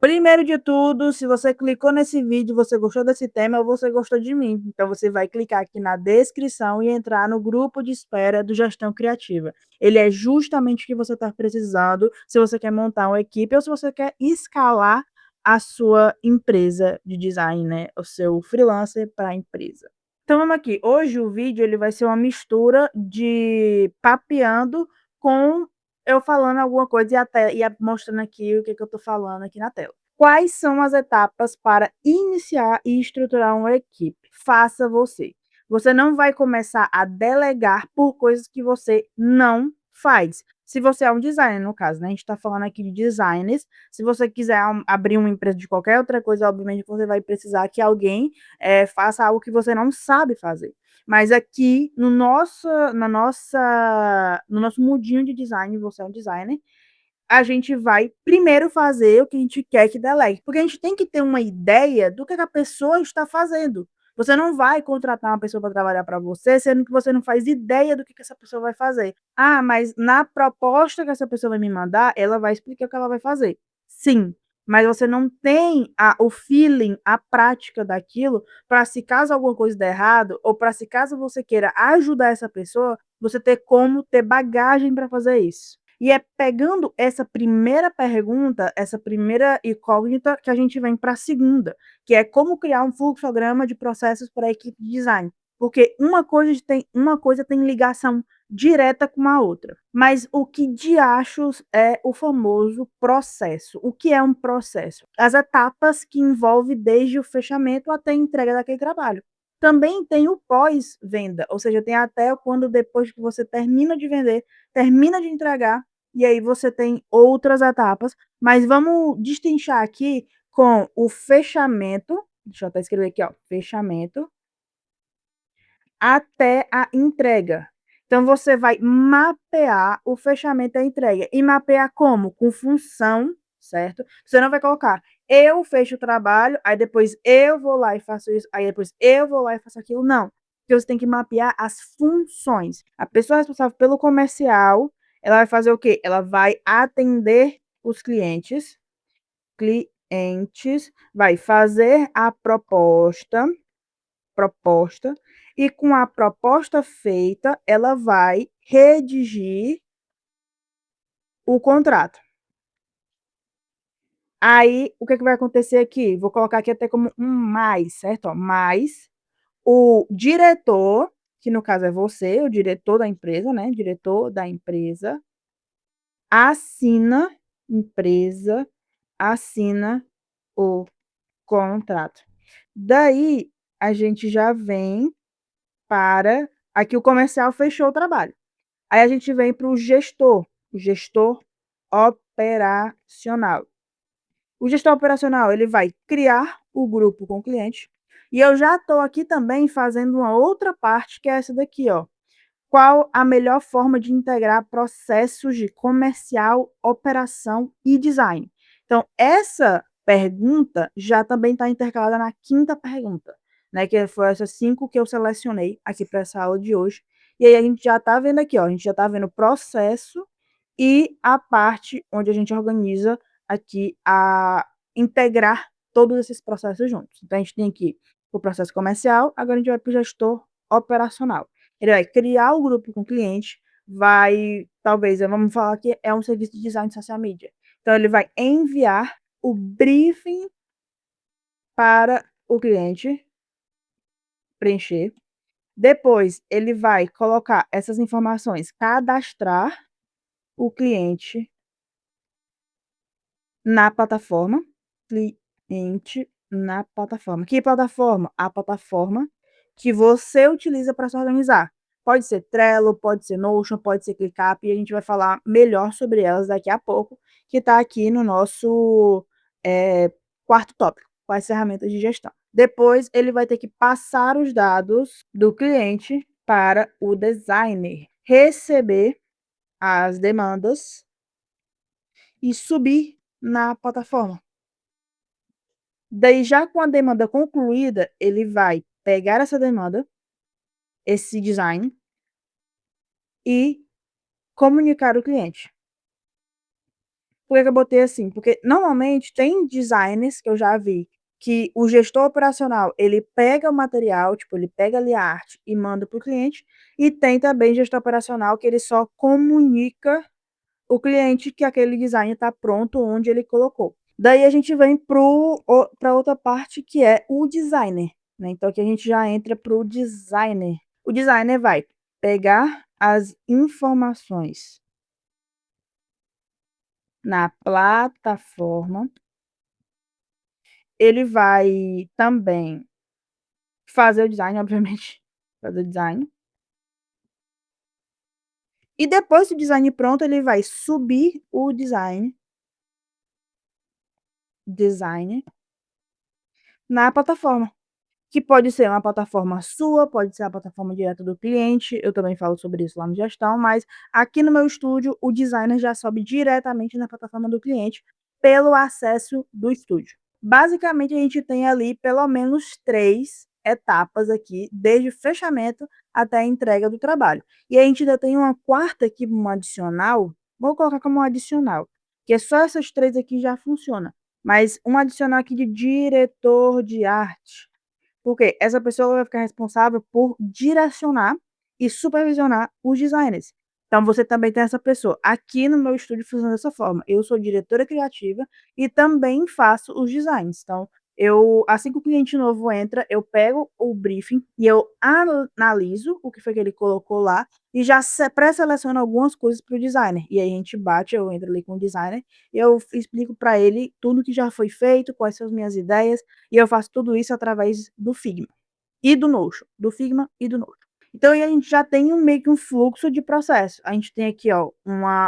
Primeiro de tudo, se você clicou nesse vídeo, você gostou desse tema ou você gostou de mim. Então você vai clicar aqui na descrição e entrar no grupo de espera do Gestão Criativa. Ele é justamente o que você está precisando se você quer montar uma equipe ou se você quer escalar a sua empresa de design, né? O seu freelancer para a empresa. Então vamos aqui. Hoje o vídeo ele vai ser uma mistura de papeando com eu falando alguma coisa e mostrando aqui o que eu estou falando aqui na tela. Quais são as etapas para iniciar e estruturar uma equipe? Faça você. Você não vai começar a delegar por coisas que você não faz. Se você é um designer, no caso, né? A gente está falando aqui de designers. Se você quiser abrir uma empresa de qualquer outra coisa, obviamente você vai precisar que alguém faça algo que você não sabe fazer. Mas aqui no nosso mundinho de design, você é um designer, a gente vai primeiro fazer o que a gente quer que delegue, porque a gente tem que ter uma ideia do que a pessoa está fazendo. Você não vai contratar uma pessoa para trabalhar para você, sendo que você não faz ideia do que essa pessoa vai fazer. Ah, mas na proposta que essa pessoa vai me mandar, ela vai explicar o que ela vai fazer. Sim, mas você não tem o feeling, a prática daquilo, para se caso alguma coisa der errado, ou para se caso você queira ajudar essa pessoa, você ter como ter bagagem para fazer isso. E é pegando essa primeira pergunta, essa primeira incógnita, que a gente vem para a segunda, que é como criar um fluxograma de processos para a equipe de design. Porque uma coisa tem ligação direta com a outra. Mas o que diachos é o famoso processo? O que é um processo? As etapas que envolve desde o fechamento até a entrega daquele trabalho. Também tem o pós-venda, ou seja, tem até quando depois que você termina de vender, termina de entregar, e aí você tem outras etapas, mas vamos destrinchar aqui com o fechamento, deixa eu até escrever aqui, ó, fechamento, até a entrega. Então você vai mapear o fechamento e a entrega. E mapear como? Com função, certo? Você não vai colocar eu fecho o trabalho, aí depois eu vou lá e faço isso, aí depois eu vou lá e faço aquilo. Não. Porque você tem que mapear as funções. A pessoa responsável pelo comercial, ela vai fazer o quê? Ela vai atender os clientes, vai fazer a proposta, e com a proposta feita, ela vai redigir o contrato. Aí, o que, que vai acontecer aqui? Vou colocar aqui até como um mais, certo? Ó, mais o diretor, que no caso é você, o diretor da empresa, né? Diretor da empresa, assina, empresa, assina o contrato. Daí, a gente já vem para. Aqui o comercial fechou o trabalho. Aí a gente vem para o gestor operacional. O gestor operacional ele vai criar o grupo com o cliente. E eu já estou aqui também fazendo uma outra parte, que é essa daqui, ó. Qual a melhor forma de integrar processos de comercial, operação e design? Então, essa pergunta já também está intercalada na quinta pergunta, né? Que foi essas 5 que eu selecionei aqui para essa aula de hoje. E aí a gente já está vendo aqui, ó, a gente já está vendo o processo e a parte onde a gente organiza aqui a integrar todos esses processos juntos. Então, a gente tem aqui o processo comercial, agora a gente vai para o gestor operacional. Ele vai criar o grupo com o cliente, vai, talvez, vamos falar que é um serviço de design de social media. Então, ele vai enviar o briefing para o cliente preencher. Depois, ele vai colocar essas informações, cadastrar o cliente na plataforma. Cliente na plataforma. Que plataforma? A plataforma que você utiliza para se organizar. Pode ser Trello, pode ser Notion, pode ser ClickUp, e a gente vai falar melhor sobre elas daqui a pouco, que está aqui no nosso quarto tópico, quais ferramentas de gestão. Depois, ele vai ter que passar os dados do cliente para o designer, receber as demandas e subir na plataforma. Daí, já com a demanda concluída, ele vai pegar essa demanda, esse design, e comunicar ao cliente. Por que que eu botei assim? Porque normalmente tem designers que eu já vi que o gestor operacional, ele pega o material, tipo, ele pega ali a arte e manda para o cliente, e tem também gestor operacional que ele só comunica o cliente que aquele design está pronto onde ele colocou. Daí a gente vem para outra parte que é o designer, né? Então aqui a gente já entra para o designer. O designer vai pegar as informações na plataforma, ele vai também fazer o design, obviamente, fazer o design. E depois do design pronto, ele vai subir o design na plataforma. Que pode ser uma plataforma sua, pode ser a plataforma direta do cliente, eu também falo sobre isso lá no Gestão, mas aqui no meu estúdio, o designer já sobe diretamente na plataforma do cliente pelo acesso do estúdio. Basicamente, a gente tem ali pelo menos 3 etapas aqui, desde o fechamento até a entrega do trabalho. E a gente ainda tem uma quarta aqui, uma adicional, vou colocar como um adicional, que é só essas 3 aqui já funciona, mas um adicional aqui de diretor de arte. Porque essa pessoa vai ficar responsável por direcionar e supervisionar os designers. Então você também tem essa pessoa. Aqui no meu estúdio funciona dessa forma. Eu sou diretora criativa e também faço os designs. Então, eu, assim que o cliente novo entra, eu pego o briefing e eu analiso o que foi que ele colocou lá e já pré-seleciono algumas coisas para o designer. E aí a gente bate, eu entro ali com o designer e eu explico para ele tudo que já foi feito, quais são as minhas ideias, e eu faço tudo isso através do Figma e do Notion, do Figma e do Notion. Então aí a gente já tem meio que um fluxo de processo. A gente tem aqui, ó,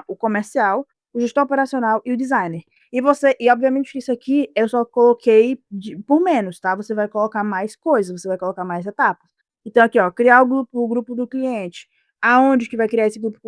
o comercial, o gestor operacional e o designer. E obviamente isso aqui eu só coloquei por menos, tá? Você vai colocar mais coisas, você vai colocar mais etapas. Então aqui, ó, criar o grupo do cliente. Aonde que vai criar esse grupo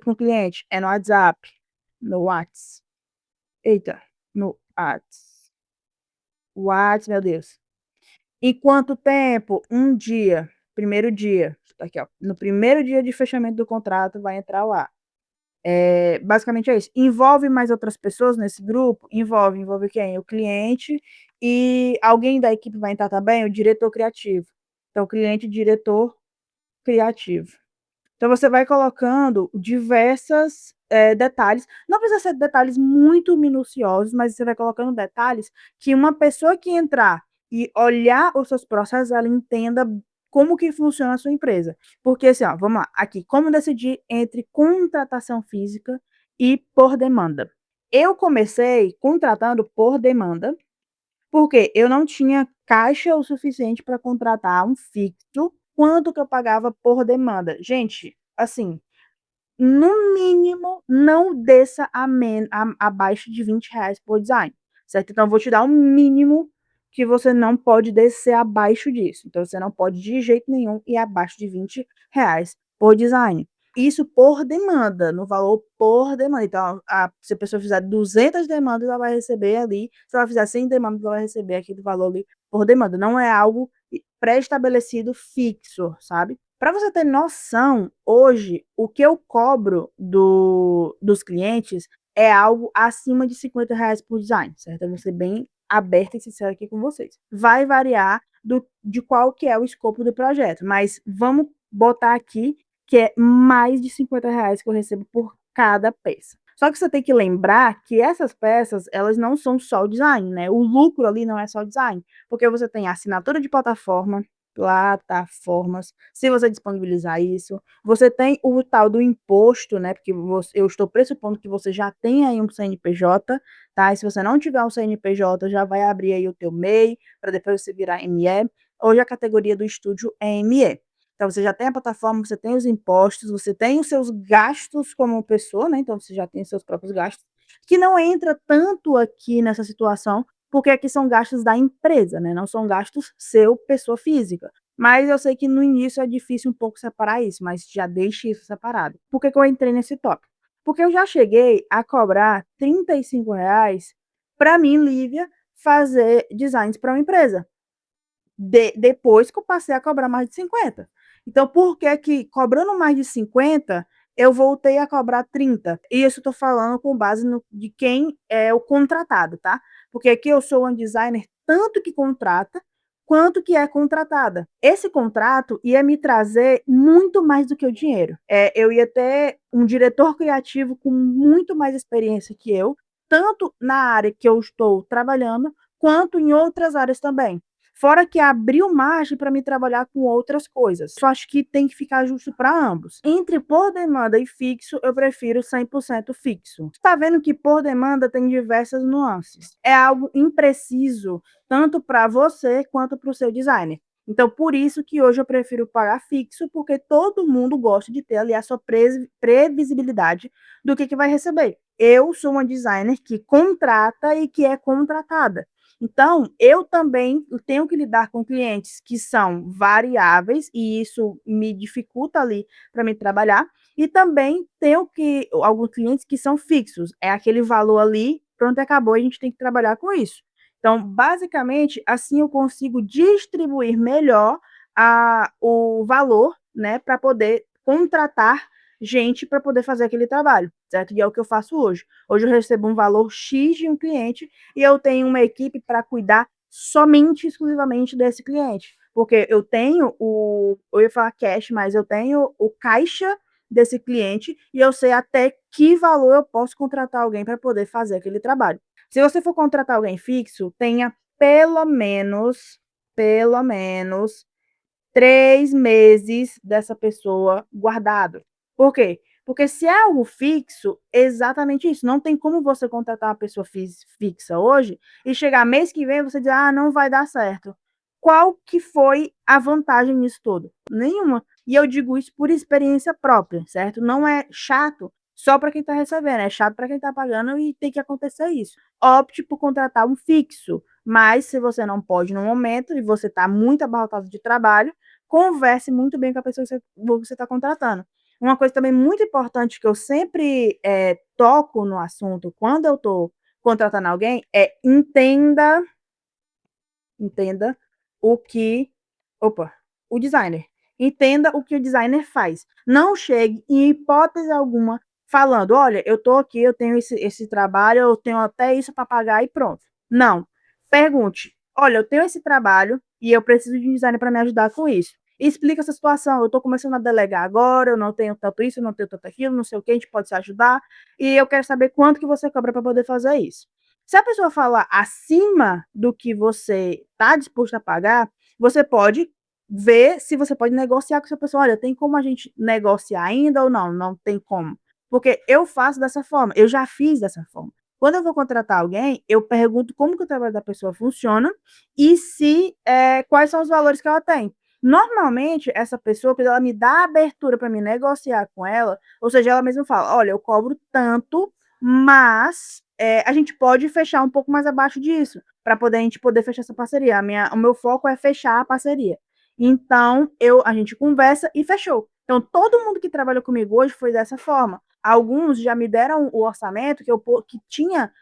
com o cliente? É no WhatsApp, no Whats. Eita, no Whats, meu Deus. Em quanto tempo? Um dia. Primeiro dia. Tá aqui, ó. No primeiro dia de fechamento do contrato vai entrar lá. Basicamente é isso. Envolve mais outras pessoas nesse grupo? Envolve quem? O cliente e alguém da equipe vai entrar também, o diretor criativo. Então, cliente, diretor criativo. Então você vai colocando diversas detalhes. Não precisa ser detalhes muito minuciosos, mas você vai colocando detalhes que uma pessoa que entrar e olhar os seus processos, ela entenda como que funciona a sua empresa. Porque assim, ó, vamos lá, aqui, como decidir entre contratação física e por demanda. Eu comecei contratando por demanda, porque eu não tinha caixa o suficiente para contratar um fixo, quanto que eu pagava por demanda. Gente, assim, no mínimo, não desça abaixo de R$ 20 por design, certo? Então, eu vou te dar um mínimo que você não pode descer abaixo disso. Então, você não pode, de jeito nenhum, ir abaixo de R$ 20 por design. Isso por demanda, no valor por demanda. Então, se a pessoa fizer 200 demandas, ela vai receber ali. Se ela fizer 100 demandas, ela vai receber aquele valor ali por demanda. Não é algo pré-estabelecido fixo, sabe? Para você ter noção, hoje, o que eu cobro dos clientes é algo acima de R$ 50 por design, certo? Eu vou ser bem aberta e sincera aqui com vocês. Vai variar de qual que é o escopo do projeto, mas vamos botar aqui que é mais de R$ 50 que eu recebo por cada peça. Só que você tem que lembrar que essas peças, elas não são só o design, né? O lucro ali não é só o design, porque você tem a assinatura de plataformas, se você disponibilizar isso, você tem o tal do imposto, né? Porque eu estou pressupondo que você já tem aí um CNPJ, tá? E se você não tiver um CNPJ, já vai abrir aí o teu MEI, para depois você virar ME. Hoje a categoria do estúdio é ME. Então, você já tem a plataforma, você tem os impostos, você tem os seus gastos como pessoa, né? Então, você já tem os seus próprios gastos, que não entra tanto aqui nessa situação, porque aqui são gastos da empresa, né? Não são gastos seu, pessoa física. Mas eu sei que no início é difícil um pouco separar isso, mas já deixe isso separado. Por que que eu entrei nesse tópico? Porque eu já cheguei a cobrar R$ 35 para mim, Lívia, fazer designs para uma empresa. Depois que eu passei a cobrar mais de 50. Então, por que que cobrando mais de 50 eu voltei a cobrar 30. E isso eu tô falando com base de quem é o contratado, tá? Porque aqui eu sou uma designer tanto que contrata, quanto que é contratada. Esse contrato ia me trazer muito mais do que o dinheiro. Eu ia ter um diretor criativo com muito mais experiência que eu, tanto na área que eu estou trabalhando, quanto em outras áreas também. Fora que abriu margem para me trabalhar com outras coisas. Só acho que tem que ficar justo para ambos. Entre por demanda e fixo, eu prefiro 100% fixo. Está vendo que por demanda tem diversas nuances. É algo impreciso, tanto para você quanto para o seu designer. Então, por isso que hoje eu prefiro pagar fixo, porque todo mundo gosta de ter ali a sua previsibilidade do que vai receber. Eu sou uma designer que contrata e que é contratada. Então, eu também tenho que lidar com clientes que são variáveis, e isso me dificulta ali para me trabalhar, e também tenho que alguns clientes que são fixos, é aquele valor ali, pronto, acabou, a gente tem que trabalhar com isso. Então, basicamente, assim eu consigo distribuir melhor o valor, né, para poder contratar gente para poder fazer aquele trabalho, certo? E é o que eu faço hoje. Hoje eu recebo um valor X de um cliente e eu tenho uma equipe para cuidar somente, exclusivamente desse cliente. Porque eu tenho eu ia falar cash, mas eu tenho o caixa desse cliente e eu sei até que valor eu posso contratar alguém para poder fazer aquele trabalho. Se você for contratar alguém fixo, tenha pelo menos 3 meses dessa pessoa guardado. Por quê? Porque se é algo fixo, exatamente isso. Não tem como você contratar uma pessoa fixa hoje e chegar mês que vem você dizer, ah, não vai dar certo. Qual que foi a vantagem nisso tudo? Nenhuma. E eu digo isso por experiência própria, certo? Não é chato só para quem está recebendo, é chato para quem está pagando e tem que acontecer isso. Opte por contratar um fixo, mas se você não pode no momento e você está muito abarrotado de trabalho, converse muito bem com a pessoa que você está contratando. Uma coisa também muito importante que eu sempre toco no assunto quando eu estou contratando alguém é entenda o que, opa, o designer. Entenda o que o designer faz. Não chegue em hipótese alguma falando, olha, eu estou aqui, eu tenho esse trabalho, eu tenho até isso para pagar e pronto. Não. Pergunte, olha, eu tenho esse trabalho e eu preciso de um designer para me ajudar com isso. Explica essa situação, eu estou começando a delegar agora, eu não tenho tanto isso, eu não tenho tanto aquilo, não sei o que, a gente pode se ajudar, e eu quero saber quanto que você cobra para poder fazer isso. Se a pessoa falar acima do que você está disposto a pagar, você pode ver se você pode negociar com essa pessoa. Olha, tem como a gente negociar ainda ou não? Não tem como. Porque eu faço dessa forma, eu já fiz dessa forma. Quando eu vou contratar alguém, eu pergunto como que o trabalho da pessoa funciona e se quais são os valores que ela tem. Normalmente, essa pessoa, quando ela me dá abertura para me negociar com ela, ou seja, ela mesma fala: olha, eu cobro tanto, mas a gente pode fechar um pouco mais abaixo disso, para a gente poder fechar essa parceria. O meu foco é fechar a parceria. Então, a gente conversa e fechou. Então, todo mundo que trabalhou comigo hoje foi dessa forma. Alguns já me deram o orçamento que tinha,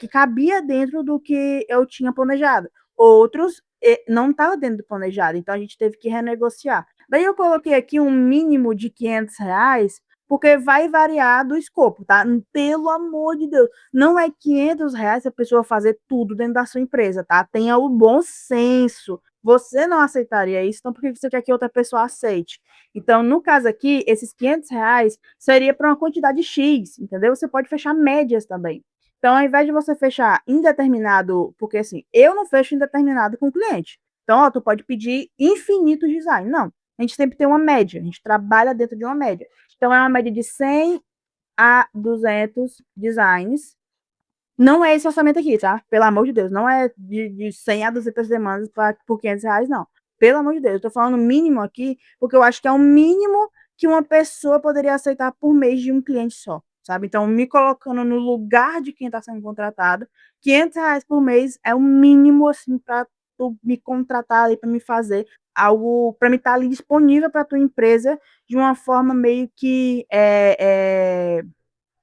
que cabia dentro do que eu tinha planejado. Outros não estava dentro do planejado, então a gente teve que renegociar. Daí eu coloquei aqui um mínimo de R$ 500, porque vai variar do escopo, tá? Pelo amor de Deus, não é R$ 500 a pessoa fazer tudo dentro da sua empresa, tá? Tenha o bom senso. Você não aceitaria isso, então por que você quer que outra pessoa aceite? Então, no caso aqui, esses R$ 500 seria para uma quantidade X, entendeu? Você pode fechar médias também. Então, ao invés de você fechar indeterminado, porque assim, eu não fecho indeterminado com o cliente. Então, ó, tu pode pedir infinito design. Não, a gente sempre tem uma média, a gente trabalha dentro de uma média. Então, é uma média de 100 a 200 designs. Não é esse orçamento aqui, tá? Pelo amor de Deus, não é de 100 a 200 demandas por R$ 500, não. Pelo amor de Deus, eu tô falando mínimo aqui, porque eu acho que é o mínimo que uma pessoa poderia aceitar por mês de um cliente só, sabe? Então, me colocando no lugar de quem está sendo contratado, R$ 500 por mês é o mínimo, assim, para tu me contratar ali, para me fazer algo, para me estar ali disponível para tua empresa de uma forma meio que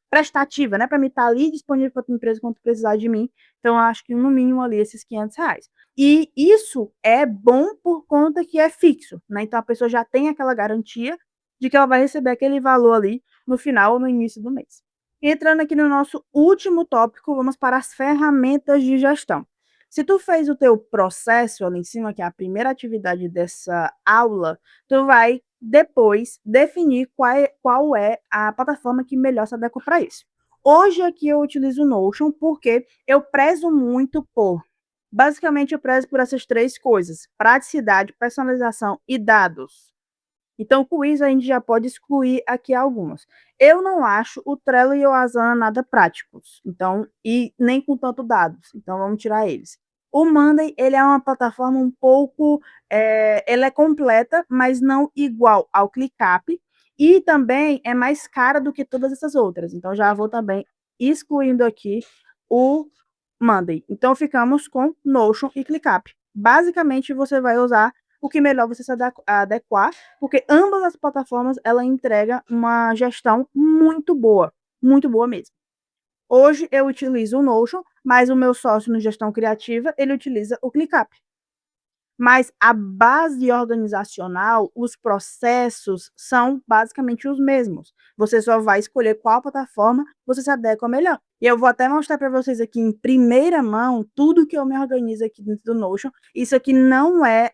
prestativa, né? Para mim estar ali disponível para a tua empresa quando precisar de mim. Então, eu acho que no mínimo ali esses R$ 500. E isso é bom por conta que é fixo, né? Então a pessoa já tem aquela garantia de que ela vai receber aquele valor ali no final ou no início do mês. Entrando aqui no nosso último tópico, vamos para as ferramentas de gestão. Se tu fez o teu processo ali em cima, que é a primeira atividade dessa aula, tu vai depois definir qual é a plataforma que melhor se adequa para isso. Hoje aqui eu utilizo o Notion porque eu prezo muito por, basicamente eu prezo por essas três coisas: praticidade, personalização e dados. Então, com isso, a gente já pode excluir aqui algumas. Eu não acho o Trello e o Asana nada práticos, então, e nem com tanto dados, então vamos tirar eles. O Monday, ele é uma plataforma um pouco, ela é completa, mas não igual ao ClickUp, e também é mais cara do que todas essas outras, então já vou também excluindo aqui o Monday. Então, ficamos com Notion e ClickUp. Basicamente, você vai usar o que melhor você se adequar, porque ambas as plataformas ela entrega uma gestão muito boa mesmo. Hoje eu utilizo o Notion, mas o meu sócio no gestão criativa, ele utiliza o ClickUp. Mas a base organizacional, os processos são basicamente os mesmos. Você só vai escolher qual plataforma você se adequa melhor. E eu vou até mostrar para vocês aqui em primeira mão tudo que eu me organizo aqui dentro do Notion. Isso aqui não é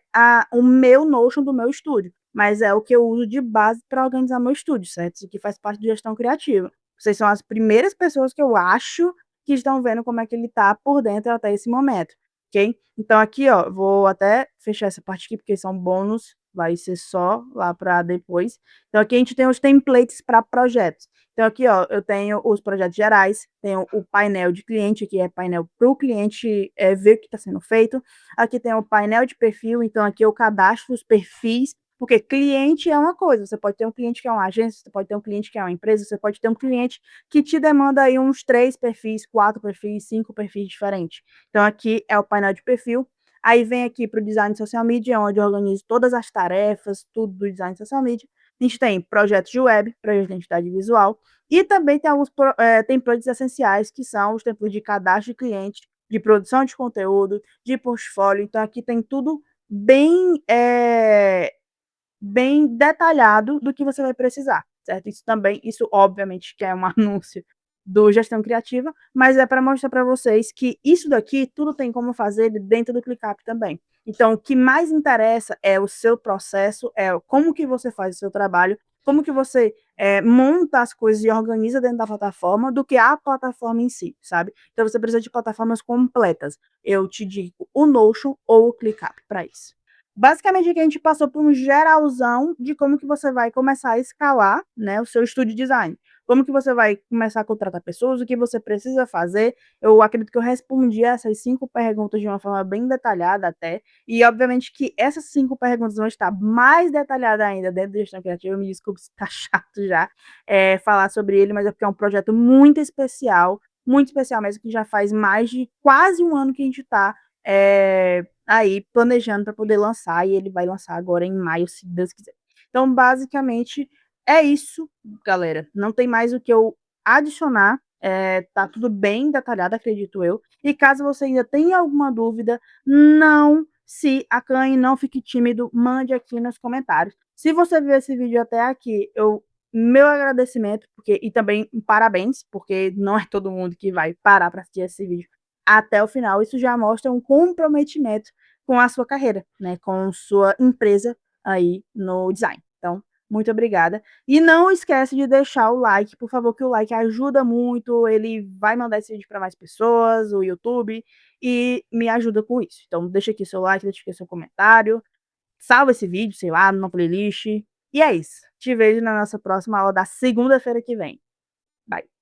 o meu Notion do meu estúdio, mas é o que eu uso de base para organizar meu estúdio, certo? Isso aqui faz parte de gestão criativa. Vocês são as primeiras pessoas que eu acho que estão vendo como é que ele está por dentro até esse momento, ok? Então aqui, ó, vou até fechar essa parte aqui, porque são bônus, vai ser só lá para depois. Então aqui a gente tem os templates para projetos. Então aqui, ó, eu tenho os projetos gerais, tenho o painel de cliente, que é painel para o cliente ver o que está sendo feito. Aqui tem o painel de perfil, então aqui eu cadastro os perfis, porque cliente é uma coisa, você pode ter um cliente que é uma agência, você pode ter um cliente que é uma empresa, você pode ter um cliente que te demanda aí uns 3 perfis, 4 perfis, 5 perfis diferentes. Então aqui é o painel de perfil. Aí vem aqui para o design social media, onde eu organizo todas as tarefas, tudo do design social media. A gente tem projetos de web para identidade visual e também tem alguns templates essenciais, que são os templates de cadastro de cliente, de produção de conteúdo, de portfólio. Então aqui tem tudo bem bem detalhado do que você vai precisar, certo? Isso obviamente que é um anúncio do Gestão Criativa, mas é para mostrar para vocês que isso daqui tudo tem como fazer dentro do ClickUp também. Então, o que mais interessa é o seu processo, é como que você faz o seu trabalho, como que você monta as coisas e organiza dentro da plataforma, do que a plataforma em si, sabe? Então, você precisa de plataformas completas. Eu te digo o Notion ou o ClickUp para isso. Basicamente, aqui a gente passou por um geralzão de como que você vai começar a escalar, né, o seu estúdio de design. Como que você vai começar a contratar pessoas, o que você precisa fazer. Eu acredito que eu respondi essas 5 perguntas de uma forma bem detalhada até, e obviamente que essas 5 perguntas vão estar mais detalhadas ainda dentro da gestão criativa. Me desculpe se tá chato já, falar sobre ele, mas é porque é um projeto muito especial mesmo, que já faz mais de quase um ano que a gente está aí planejando para poder lançar, e ele vai lançar agora em maio, se Deus quiser. Então, basicamente, é isso, galera. Não tem mais o que eu adicionar. Tá tudo bem detalhado, acredito eu. E caso você ainda tenha alguma dúvida, não se acanhe, não fique tímido, mande aqui nos comentários. Se você viu esse vídeo até aqui, meu agradecimento, e também parabéns, porque não é todo mundo que vai parar para assistir esse vídeo até o final. Isso já mostra um comprometimento com a sua carreira, né, com sua empresa aí no design. Então, muito obrigada. E não esquece de deixar o like, por favor, que o like ajuda muito, ele vai mandar esse vídeo para mais pessoas, o YouTube, e me ajuda com isso. Então, deixa aqui seu like, deixa aqui seu comentário, salva esse vídeo, sei lá, numa playlist. E é isso. Te vejo na nossa próxima aula da segunda-feira que vem. Bye.